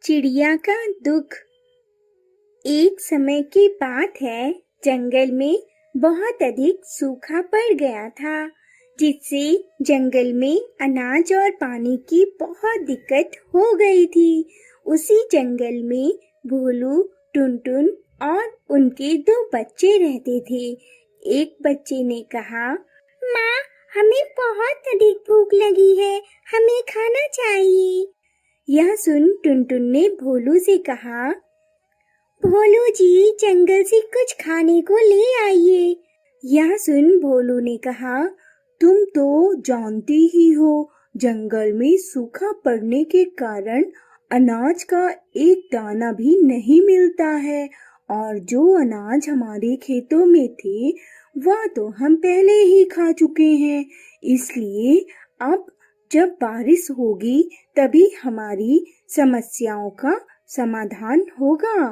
चिड़िया का दुख। एक समय की बात है, जंगल में बहुत अधिक सूखा पड़ गया था, जिससे जंगल में अनाज और पानी की बहुत दिक्कत हो गई थी। उसी जंगल में भोलू, टुनटुन और उनके दो बच्चे रहते थे। एक बच्चे ने कहा, माँ, हमें बहुत अधिक भूख लगी है, हमें खाना चाहिए। यह सुन टुनटुन ने भोलू से कहा, भोलू जी, जंगल से कुछ खाने को ले आइए। यह सुन भोलू ने कहा, तुम तो जानती ही हो, जंगल में सूखा पड़ने के कारण अनाज का एक दाना भी नहीं मिलता है, और जो अनाज हमारे खेतों में थे वह तो हम पहले ही खा चुके हैं। इसलिए अब जब बारिश होगी तभी हमारी समस्याओं का समाधान होगा।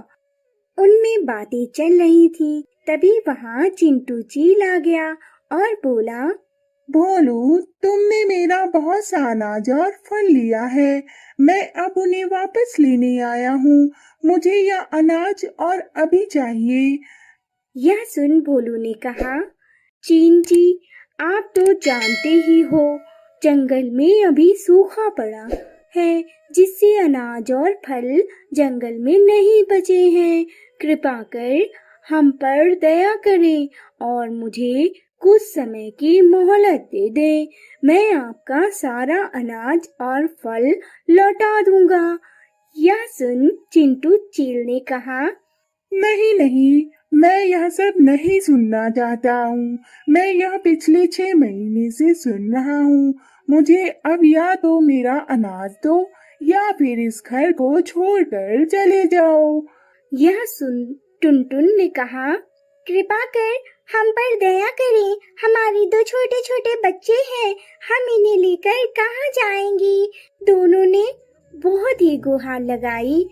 उनमें बातें चल रही थी, तभी वहाँ चिंटू चील आ गया और बोला, भोलू, तुमने मेरा बहुत सा अनाज और फल लिया है। मैं अब उन्हें वापस लेने आया हूँ। मुझे यह अनाज और अभी चाहिए। यह सुन भोलू ने कहा, चीन जी, आप तो जानते ही हो, जंगल में अभी सूखा पड़ा है, जिससे अनाज और फल जंगल में नहीं बचे हैं। कृपा कर हम पर दया करें और मुझे कुछ समय की मोहलत दे दें। मैं आपका सारा अनाज और फल लौटा दूंगा। यह सुन चिंटू चील ने कहा, नहीं नहीं, मैं यह सब नहीं सुनना चाहता हूँ। मैं यह पिछले 6 महीने से सुन रहा हूँ। मुझे अब या तो मेरा अनाज दो या फिर इस घर को छोड़कर चले जाओ। यह सुन टुनटुन ने कहा, कृपा कर हम पर दया करें, हमारे दो छोटे छोटे बच्चे हैं, हम इन्हें लेकर कहाँ जाएंगे। दोनों ने बहुत ही गुहार लगाई,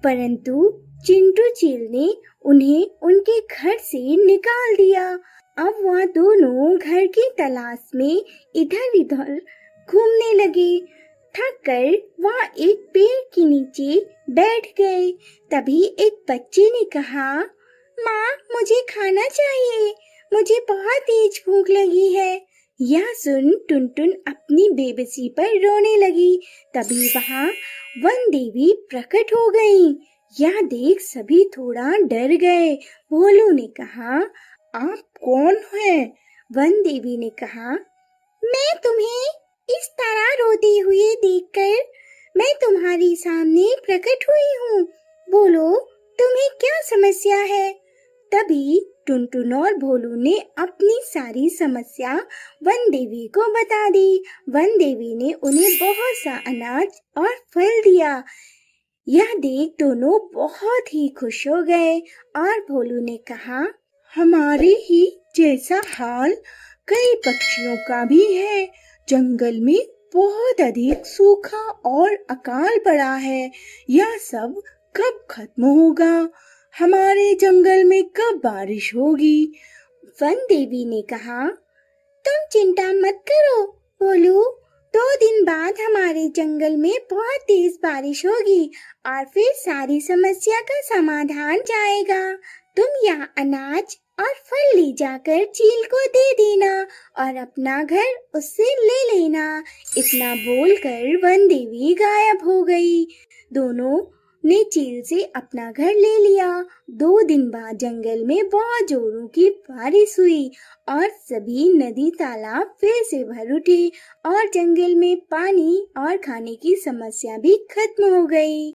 परंतु चिंटू चील ने उन्हें उनके घर से निकाल दिया। अब वह दोनों घर की तलाश में इधर उधर घूमने लगे। थक कर वह एक पेड़ के नीचे बैठ गए। तभी एक बच्चे ने कहा, माँ, मुझे खाना चाहिए, मुझे बहुत तेज भूख लगी है। यह सुन टुनटुन अपनी बेबसी पर रोने लगी। तभी वहाँ वन देवी प्रकट हो गई। यह देख सभी थोड़ा डर गए। भोलू ने कहा, आप कौन हैं? वन देवी ने कहा, मैं तुम्हें इस तरह रोते हुए देखकर मैं तुम्हारे सामने प्रकट हुई हूँ। बोलो, तुम्हें क्या समस्या है? तभी टुनटुन और भोलू ने अपनी सारी समस्या वन देवी को बता दी। वन देवी ने उन्हें बहुत सा अनाज और फल दिया। यह देख दोनों बहुत ही खुश हो गए और भोलू ने कहा, हमारे ही जैसा हाल कई पक्षियों का भी है। जंगल में बहुत अधिक सूखा और अकाल पड़ा है। यह सब कब खत्म होगा? हमारे जंगल में कब बारिश होगी? वन देवी ने कहा, तुम चिंता मत करो भोलू, 2 दिन बाद हमारे जंगल में बहुत तेज बारिश होगी और फिर सारी समस्या का समाधान जाएगा। तुम यहाँ अनाज और फल ले जाकर चील को दे देना और अपना घर उससे ले लेना। इतना बोलकर वन देवी गायब हो गई। दोनों ने चील से अपना घर ले लिया। 2 दिन बाद जंगल में बहुत जोरों की बारिश हुई और सभी नदी तालाब फिर से भर उठे और जंगल में पानी और खाने की समस्या भी खत्म हो गई।